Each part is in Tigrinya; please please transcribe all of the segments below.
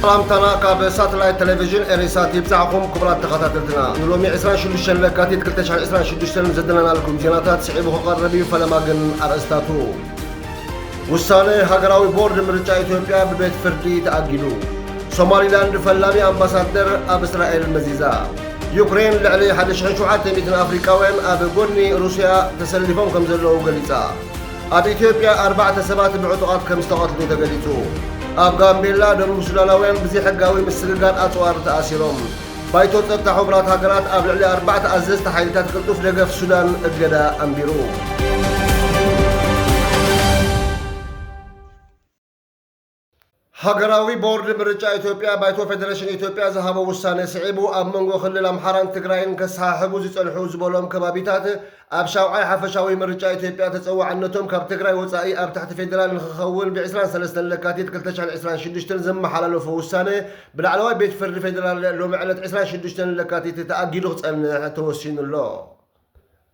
سلامتنا كاب ساتلايت تلفزيون اريسات يبصعكم كبرات تخاتلتنا نلومي 26 لكاتيت 26 زدنا لكم زيناتات صعيبو قربي فلما جن ارستاتو وسانه هاغراوي بورد مرجع ኢትዮጵያ በቤት ፍርድ ተአጊዱ ሶማሊላንድ ፈላሚ አምባሳደር አብ እስራኤል መዚዛ ዩክሬን ልዕሊ 1700 አፍሪካውያን አብ ጎኒ ሩሲያ ተሰልፎም ከም ዘለዉ ገሊጻ አብ ኢትዮጵያ 4 ሰባት ብዕጡቃት ከም ዝተቀትሉ ተገሊጹ አብ ጋምቤላ ደቡብ ሱዳናውያን ብዚ ሕጋዊ ምስግጋር አጽዋር ተአሲሮም ባይቶ ጸጥታ ሕብራት ሃገራት አብ ልዕሊ 4 አዘዝቲ ሓይልታት ቅልጡፍ ደገፍ ሱዳን እገዳ አንቢሩ ሃገራዊ ቦርድ ምርጫ ኢትዮጵያ ባይቶ ፌደሬሽን ኢትዮጵያ ዝሃበ ውሳነ ስዒቡ ኣብ መንጎ ክልል ኣምሓራን ትግራይን ከሰሓሕቡ ዝጸንሑ ዝበሎም ከባቢታት ኣብ ሻውዓይ ሓፈሻዊ ምርጫ ኢትዮጵያ ተፀዋዕነቶም ካብ ትግራይ ወፃኢ ኣብ ታሕቲ ፌደራል ንክኸውን ብ23 ለካቲት 2026 ዘመሓላለፎ ውሳነ ብላዕለዋይ ቤት ፍርዲ ፌደራል ሎሚ ዕለት 26 ለካቲት ተኣጊዱ ክጸንሕ ተወሲኑሎ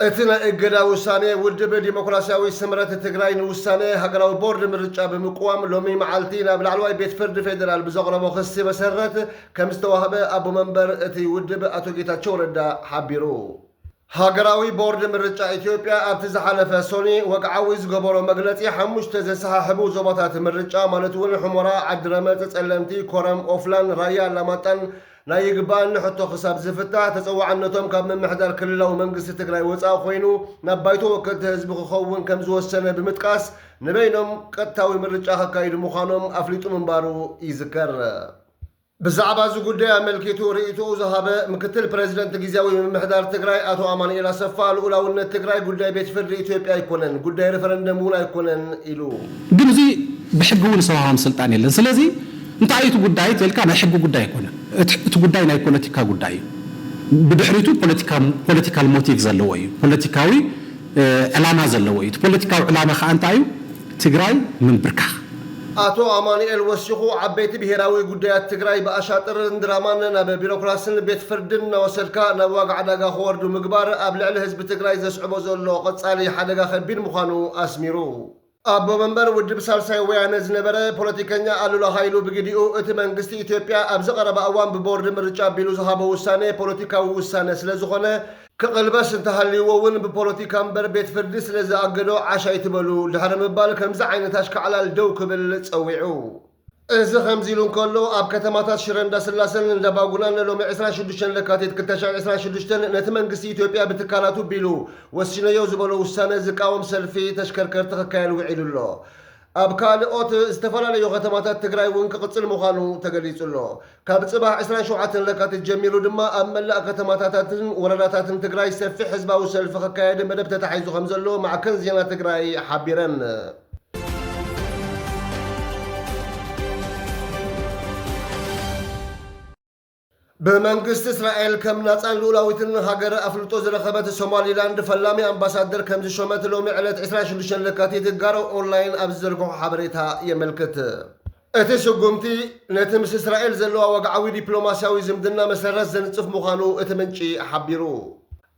اتنا اجدا وسانه ودب ديمقراطياوي سمرت تግራይ ንውሳነ ሃገራዊ ቦርድ ምርጫ በመቋም ሎሚ መዓልቲና ብላዕለዋይ ቤት ፍርድ ፌደራል ብዘቕረቦ ክስ መሰረት ከም ዝተዋህበ አቦ መንበር እቲ ውድብ አቶ ጌታቸው ረዳ ሓቢሩ ሃገራዊ ቦርድ ምርጫ ኢትዮጵያ ኣብቲ ዝሓለፈ ሶኒ ወግዓዊ ዝገበሮ መግለጺ ሓሙሽተ ዘሰሓሕቡ ዞባታት ምርጫ ማለት እውን ሕሞራ ዓድረመፅ ጸለምቲ ኮረም ኦፍላን ራያ ላማጣን ናይ ይግባን ሕቶ ክሳብ ዝፍታሕ ተፀዋዕነቶም ካብ መምሕዳር ክልላዊ መንግስቲ ትግራይ ወፃኢ ኮይኑ ናብ ባይቶ ወከልቲ ህዝቢ ክኸውን ከም ዝወሰነ ብምጥቃስ ንበይኖም ቀጥታዊ ምርጫ ከካይዱ ምዃኖም ኣፍሊጡ ምንባሩ ይዝከር ብዛዕባ እዚ ጉዳይ ኣመልኪቱ ርእይቱ ዝሃበ ምክትል ፕሬዚደንት ጊዜያዊ ምምሕዳር ትግራይ ኣቶ ኣማኑኤል ኣሰፋ ልኡላውነት ትግራይ ጉዳይ ቤት ፍርዲ ኢትዮጵያ ኣይኮነን ጉዳይ ሬፈረንደም እውን ኣይኮነን ኢሉ ግን እዚ ብሕጊ እውን ሰዋሃም ስልጣን የለን ስለዚ እንታይ እቲ ጉዳይ ተልካ ናይ ሕጊ ጉዳይ ኣይኮነን እቲ ጉዳይ ናይ ፖለቲካ ጉዳይ ብድሕሪቱ ፖለቲካል ሞቲቭ ዘለዎ እዩ ፖለቲካዊ ዕላማ ዘለዎ እዩ ፖለቲካዊ ዕላማ ከዓ እንታይ እዩ ትግራይ ምንብርካኽ አቶ አማኑኤል ወሲኹ ዓበይቲ ብሄራዊ ጉዳያት ትግራይ በአሻጥርን ድራማን ናብ ቢሮክራሲን ቤት ፍርድን ናወሰድካ ናብ ዋጋ ዓደጋ ክወርዱ ምግባር ኣብ ልዕሊ ህዝቢ ትግራይ ዘስዕቦ ዘሎ ቀጻሊ ሓደጋ ከቢድ ምዃኑ ኣስሚሩ አቦ መንበር ውድብ ሳልሳይ ወያነ ዝነበረ ፖለቲከኛ አሉላ ኃይሉ ብግዲኡ እቲ መንግስቲ ኢትዮጵያ ኣብ ዝቐረበ እዋን ብቦርድ ምርጫ ቢሉ ዝሃበ ውሳነ ፖለቲካዊ ውሳነ ስለ ዝኾነ ክቕልበስ እንተሃልይዎ እውን ብፖለቲካ እምበር ቤት ፍርዲ ስለ ዝኣገዶ ዓሻይ ትበሉ ድሕሪ ምባል ከምዚ ዓይነት ኣሽከዕላል ደው ክብል ፀዊዑ እዚ ከምዚ ኢሉ እንከሎ ኣብ ከተማታት ሽረ እንዳስላሰን እንዳባጉናን ሎሚ 26 ለካቲት 2026 ነቲ መንግስቲ ኢትዮጵያ ብትካላቱ ቢሉ ወሲነዮ ዝበሎ ውሳነ ዝቃወም ሰልፊ ተሽከርከርቲ ክካየድ ውዒሉሎ ኣብ ካልኦት ዝተፈላለዩ ከተማታት ትግራይ እውን ክቕፅል ምዃኑ ተገሊጹሎ ካብ ጽባሕ 27 ለካቲት ጀሚሩ ድማ ኣብ መላእ ከተማታትን ወረዳታትን ትግራይ ሰፊሕ ህዝባዊ ሰልፊ ክካየድ መደብ ተታሒዙ ከም ዘሎ ማዕከን ዜና ትግራይ ሓቢረን بمنግስት እስራኤል ከም ናጻን ልኡላዊትን ሃገር ኣፍልጦ ዝረኸበት ሶማሊላንድ ፈላሚ ኣምባሳደር ከም ዝሾመት ሎሚ ዕለት 26 ለካቲት ጋሮ ኦንላይን ኣብ ዝዘርግሖ ሓበሬታ የመልክት እቲ ስጉምቲ ነቲ ምስ እስራኤል ዘለዋ ወግዓዊ ዲፕሎማስያዊ ዝምድና መሰረት ዘንጽፍ ምዃኑ እቲ ምንጪ ሓቢሩ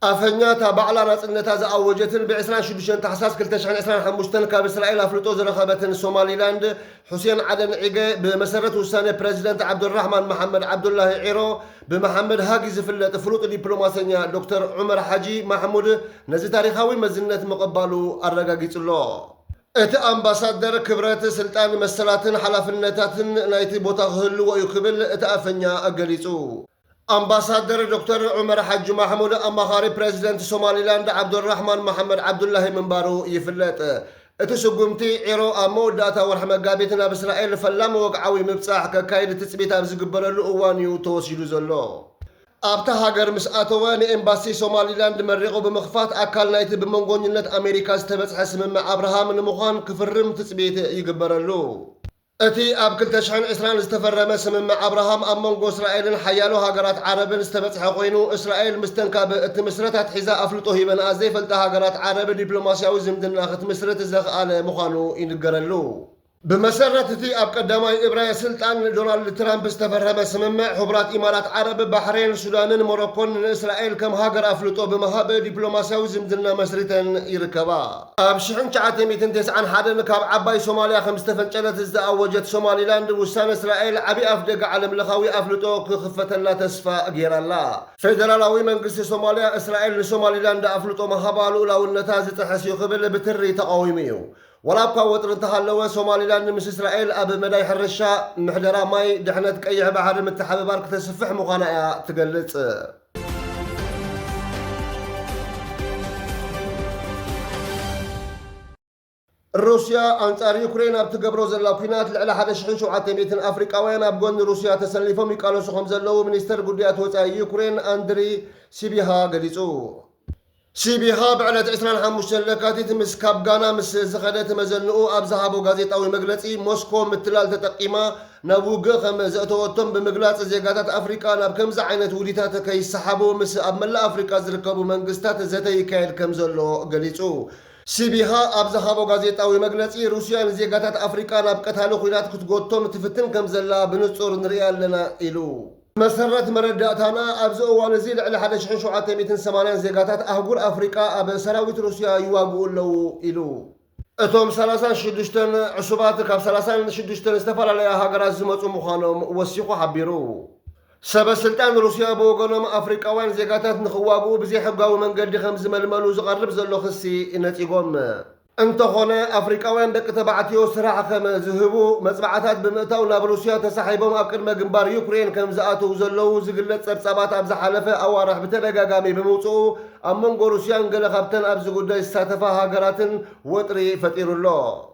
ኣፈኛታ ባዕላ ናጽነታ ዝኣወጀትን ብ26 ታሕሳስ 2025 ካብ እስራኤል ኣፍልጦ ዝረኸበትን ሶማሊላንድ حسين عدن عيقى بمسارة وسانة بريزيدنت عبد الرحمن محمد عبد الله عيرو بمحمد هاجي زفلة فلوط دبلوماسية دكتور عمر حاجي محمود نزي تاريخاوي مزنة مقبالو الرقاقيت الله ات امباسادر كبرات سلطان مسلاتن حلافنتاتن نايتي بوتاغهلو ويقبل اتافنيا اقليتو امباسادر دكتور عمر حاج محمود امخاري بريزيدنت سوماليلاند عبد الرحمن محمد عبد الله منبارو يفلت እቲ ስጉምቲ ዒሮ ኣብ መወዳእታ ወርሒ መጋቢት ናብ እስራኤል ፈላሚ ወግዓዊ ምብፃሕ ከካይድ ትፅቢት ኣብ ዝግበረሉ እዋን እዩ ተወሲዱ ዘሎ ኣብታ ሃገር ምስ ኣተወ ንኤምባሲ ሶማሊላንድ መሪቑ ብምኽፋት ኣካል ናይቲ ብመንጎኝነት ኣሜሪካ ዝተበፅሐ ስምምዕ አብርሃም ንምዃን ክፍርም ትፅቢት ይግበረሉ እቲ ኣብ 2020 ዝተፈረመ ስምምዕ አብርሃም ኣብ መንጎ እስራኤልን ሓያሎ ሃገራት ዓረብን ዝተበፅሐ ኮይኑ እስራኤል ምስተንካብ እቲ ምስረታት ሒዛ ኣፍልጦ ሂበን ዘይፈልጣ ሃገራት ዓረብ ዲፕሎማስያዊ ዝምድና ክትምስረት ዘኽኣለ ምዃኑ ይንገረሉ بمسرة قدامي إبراهيم سلطان دونالد ترامب استفرم سممع حبرات إمارات عرب بحرين سودان موروكو إسرائيل كم هاجر أفلطو بمهاب دبلوماسياوي زمدنا مسرتن يركبا أبشحن شعاتي 291 حدن كاب عباي صوماليا 5 فنجلت أوجت صومالي لاند وسان إسرائيل عبي أفدق عالم لخاوي أفلطو كخفة لا تسفى غير الله فيدرالاوي منقس صوماليا إسرائيل لصومالي لاند أفلطو مهابالو لو النتاز تحسيو قبل بتري تقاويميو ولا بقى وطر انتهى صومالي لاند مس إسرائيل أب مداي حرشة محدرة ماي دحنت كأي بحر متحب بارك تسفح مقانعة تقلت روسيا أنصار يوكرين أبتقبرو زلاو كينات لعلى حدا شحن شوعات ميتن أفريقاوين أبقون روسيا تسلفهم يقالوا سخم زلاو منيستر قديات وزا يوكرين أندري سيبيها قديسو سيبيها بعد 25 لكاتي تمس كابغانا مس زخدت مزنقو ابزهابو غازيطاوي مغلصي موسكو متلال تطقيما نبوغ خم زاتوتم بمغلاص زيغاتات افريقا ناب كمز عينت وديتات كيسحبو مس ابملا افريقا زركبو منغستات زتي كايد كمزلو غليصو سيبيها ابزهابو غازيطاوي مغلصي روسيا زيغاتات افريقا ناب قتالو خينات كتغوتم تفتن كمزلا بنصور نريالنا إلو مسرت مرداتنا أبزو وانزيل على حدا شحن شوعات 280 زيغاتات أهجور أفريقيا أب سراويت روسيا يواقعوا له إلو أتوم 36 عصبات كاب 36 استفال عليها هاجرات زمتو مخانم وسيقو حبيرو سبب سلطان روسيا بوغنم أفريقيا زيغاتات نخواقوا بزي حقاو من قد خمز ململو زغرب زلو خسي إنتيقوم انت هنا افريقاوين دق تبعتيو سراع كما زهبو مصبعاتات بمئتاو ناب روسيا تسحيبهم اب قدم جنبار يوكرين كم زاتو زلو زغلت صبصبات اب زحلفه اوارح بتدغاغامي بموصو امون روسيا انغل خبتن اب زغداي استاتفا هاغراتن وطري فطيرلو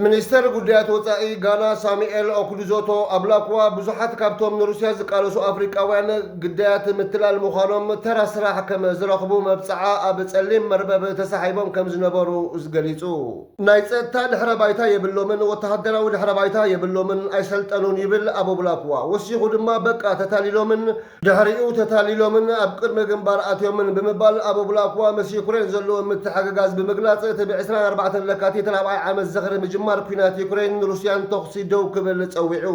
ሚኒስተር ጉዳያት ወፃኢ ጋና ሳሙኤል ኦኩሉዞቶ አብላክዋ ብዙሓት ካብቶም ንሩስያ ዝቃለሱ አፍሪቃውያን ግዳያት ምትላል ምዃኖም ተራ ስራሕ ከም ዝረኽቡ መብፅዓ ኣብ ጸሊም መርበብ ተሳሒቦም ከም ዝነበሩ ዝገሊጹ ናይ ፀጥታ ድሕረ ባይታ የብሎምን ወተሃደራዊ ድሕረ ባይታ የብሎምን ኣይሰልጠኑን ይብል ኣብ ብላክዋ ወሲኹ ድማ በቃ ተታሊሎምን ድሕሪኡ ተታሊሎምን ኣብ ቅድሚ ግንባር ኣትዮምን ብምባል ኣብ ብላክዋ ምስ ዩክሬን ዘለዎ ምትሓገጋዝ ብምግላጽ እቲ ብ24 ለካቲት 4 ዓመት ዘኽሪ ምጅማር ኩናት ዩክሬን ሩስያን ተኽሲ ደው ክብል ጸዊዑ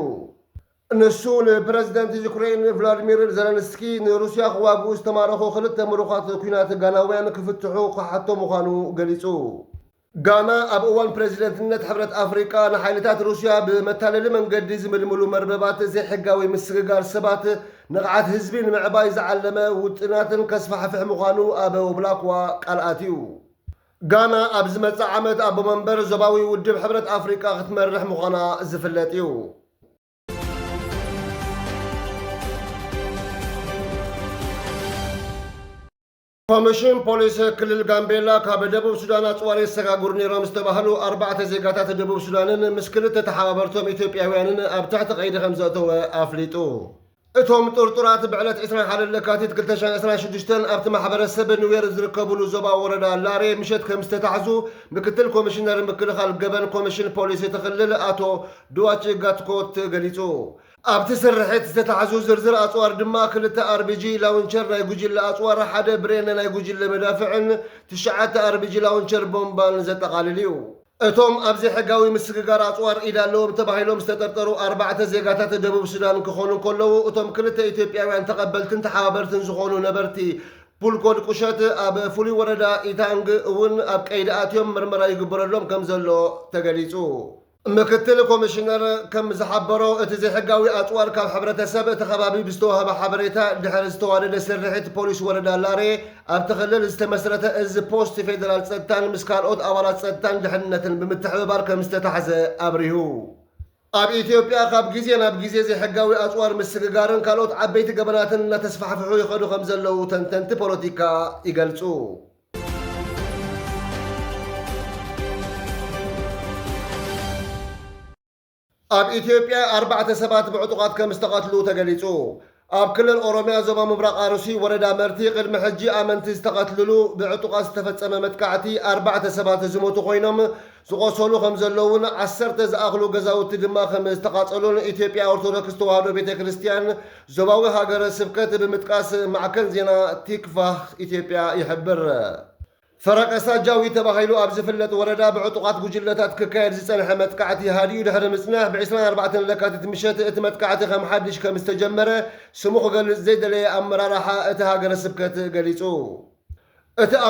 ንሱ ንፕረዚደንት ዩክሬን ቭላድሚር ዘለንስኪ ንሩስያ ክዋግኡ ዝተማረኹ ክልተ ምሩኻት ኩናት ጋናውያን ክፍትሑ ክሓቶ ምዃኑ ገሊጹ ጋና ኣብ እዋን ፕሬዚደንትነት ሕብረት ኣፍሪቃ ንሓይልታት ሩስያ ብመታለሊ መንገዲ ዝምልምሉ መርበባት ዘይሕጋዊ ምስግጋር ሰባት ንቕዓት ህዝቢ ንምዕባይ ዝዓለመ ውጥናትን ከስፋሕፍሕ ምዃኑ ኣብ ብላክዋ ቃል ኣትዩ ጋና ኣብ ዝመጽእ ዓመት ኣብ መንበር ዞባዊ ውድብ ሕብረት ኣፍሪቃ ክትመርሕ ምዃና ዝፍለጥ እዩ ኮሚሽን ፖሊስ ክልል ጋምቤላ ካብ ደቡብ ሱዳን ኣጽዋር የሰጋጉር ነይሮም ዝተባህሉ 4 ዜጋታት ደቡብ ሱዳንን ምስ ክልተ ተሓባበርቶም ኢትዮጵያውያንን ኣብ ትሕቲ ቀይዲ ከም ዘእተወ ኣፍሊጡ እቶም ጥርጡራት ብዕለት 21 ለካቲት 2026 ኣብቲ ማሕበረሰብ ንዌር ዝርከብሉ ዞባ ወረዳ ላሬ ምሸት ከም ዝተታሕዙ ምክትል ኮሚሽነር ምክልኻል ገበን ኮሚሽን ፖሊስ ትኽልል ኣቶ ድዋጭ ጋትኮት ገሊጹ ኣብቲ ስርሒት ዝተታሕዙ ዝርዝር ኣጽዋር ድማ 2 ኣርቢጂ ላውንቸር ናይ ጉጅለ ኣጽዋር 1 ብሬን ናይ ጉጅለ መዳፍዕን 9 ኣርቢጂ ላውንቸር ቦምባን ዘጠቓልል እዩ እቶም ኣብዚ ሕጋዊ ምስግጋር ኣጽዋር ኢዳለዎም ተባሂሎም ዝተጠርጠሩ 4 ዜጋታት ደቡብ ሱዳን ክኾኑ ከለዉ እቶም ክልተ ኢትዮጵያውያን ተቐበልትን ተሓባበርትን ዝኾኑ ነበርቲ ፑልኮድ ቁሸት ኣብ ፍሉይ ወረዳ ኢታንግ እውን ኣብ ቀይዲ ኣትዮም ምርመራ ይግበረሎም ከም ዘሎ ተገሊጹ ምክትል ኮሚሽነር ከም ዝሓበሮ እቲ ዘይሕጋዊ ኣጽዋር ካብ ሕብረተሰብ እቲ ከባቢ ብዝተዋህበ ሓበሬታ ድሕሪ ዝተዋደደ ስርሒት ፖሊስ ወረዳ ላሬ ኣብቲ ክልል ዝተመስረተ እዚ ፖስት ፌደራል ፀጥታን ምስ ካልኦት ኣባላት ፀጥታን ድሕንነትን ብምትሕብባር ከም ዝተታሕዘ ኣብሪሁ ኣብ ኢትዮጵያ ካብ ግዜ ናብ ግዜ ዘይሕጋዊ ኣጽዋር ምስግጋርን ካልኦት ዓበይቲ ገበናትን እናተስፋሕፍሑ ይኸዱ ከም ዘለዉ ተንተንቲ ፖለቲካ ይገልጹ ኣብ ኢትዮጵያ 4 ሰባት ብዕጡቃት ከም ዝተቐትሉ ተገሊጹ ኣብ ክልል ኦሮሚያ ዞባ ምብራቕ ኣርሲ ወረዳ መርቲ ቅድሚ ሕጂ ኣመንቲ ዝተቐትልሉ ብዕጡቃት ዝተፈጸመ መጥቃዕቲ 4 ሰባት ዝሞቱ ኮይኖም ዝቆሰሉ ከም ዘለውን 10 ዝኣኽሉ ገዛውቲ ድማ ከም ዝተቃጸሉን ኢትዮጵያ ኦርቶዶክስ ተዋህዶ ቤተ ክርስቲያን ዞባዊ ሃገረ ስብከት ብምጥቃስ ማዕከን ዜና ቲክቫህ ኢትዮጵያ ይሕብር فرقسا جاوي تباهيلو أبز فلت وردا بعطقات جلتات ككاير زيسان حمد كعتي هادي دحر مسناه بعسران 4 لكات تمشت اتمت كعتي خم حدش كمستجمره سموخ قال زيد لي امرارحا اتهاجر سبكت قليصو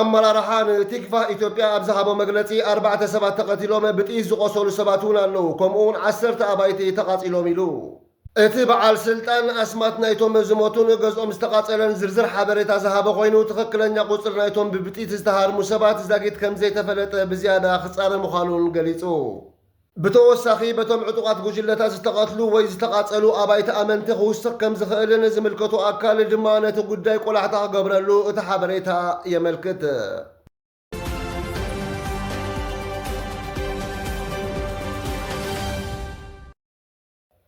امرارحان تكفى اثيوبيا ابزهابو مغلطي 4 7 تقتلوم بطيز زقصلو سباتون الله كمون 10 ابايتي تقاتلوم يلو እቲ በዓል ስልጣን ኣስማት ናይቶም ዝሞቱን ገዝኦም ዝተቓጸለን ዝርዝር ሓበሬታ ዝሃበ ኮይኑ ትኽክለኛ ቁፅር ናይቶም ብብጢት ዝተሃርሙ ሰባት ዛጊት ከም ዘይተፈለጠ ብዝያዳ ክጻረ ምዃኑን ገሊጹ ብተወሳኺ በቶም ዕጡቓት ጉጅለታት ዝተቐትሉ ወይ ዝተቓጸሉ ኣባይቲ ኣመንቲ ክውስኽ ከም ዝኽእልን ዝምልከቱ ኣካል ድማ ነቲ ጉዳይ ቆላሕታ ክገብረሉ እቲ ሓበሬታ የመልክት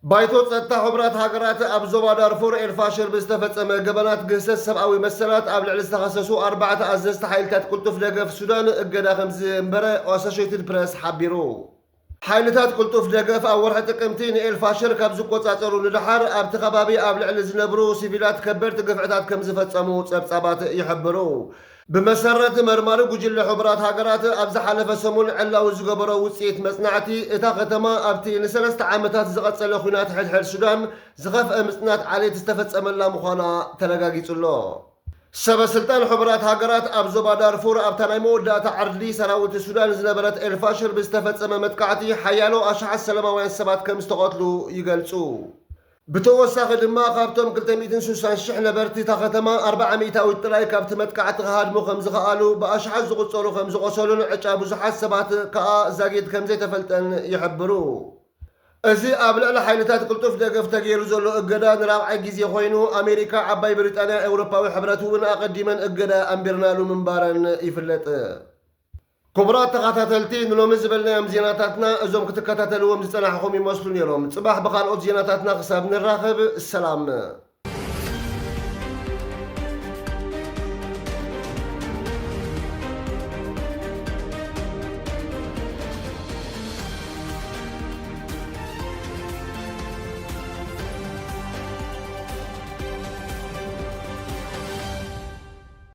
ባይቶ ጸጥታ ሕብራት ሃገራት ኣብ ዞባ ዳርፉር ኤልፋሽር ብዝተፈጸመ ገበናት ግህሰት ሰብኣዊ መሰላት ኣብ ልዕሊ ዝተኸሰሱ 4 ኣዘዝቲ ሓይልታት ቅልጡፍ ደገፍ ሱዳን እገዳ ከም ዝእምበረ ኣሶሽየትድ ፕረስ ሓቢሩ ሓይልታት ቅልጡፍ ደገፍ ኣብ ወርሒ ጥቅምቲ ንኤልፋሽር ካብ ዝቆጻጸሩ ንድሓር ኣብቲ ከባቢ ኣብ ልዕሊ ዝነብሩ ሲቪላት ከበድቲ ግፍዕታት ከም ዝፈጸሙ ጸብጻባት ይሕብሩ بمسرة مرمار جل حبرات هاجرات أبز حلف سمون علا وزجبرة وسيت مصنعتي إتاختما أبتي لسلست عامتات زغت سلخونات حد السودان زغف أمسنات عليه تستفز أملا مخانا تلقاقي الله سبا سلطان حبرات هاجرات أبزوبا دارفور أبتنايمو داتا عرضي سراوت السودان زنبرت الفاشر بستفز أمامتكعتي حيالو أشع السلامة وين سبات كم استغطلو يقلسو بتوسخ دما قابتم كلتا 260 نبرتي تاختما 400 او تراي كابت متكعت هادمو خمس قالو باشحال زغصلو خمس قصلو عقا بزحات سبات كا زاغيت كم زي تفلتن يحبرو ازي ابلع حيلتات قلطف دغف تغيرو زلو اغدا نرابع غيزي خوينو امريكا عباي بريطانيا اوروباوي حبراتو اقديمن اغدا امبرنالو منبارن يفلط كبرات تقاتلتي نلوم زبلنا مزيناتاتنا ازوم كتكاتلوهم زصنحكم يمسلون يروم صباح بخالوت زيناتاتنا حساب نراخب السلام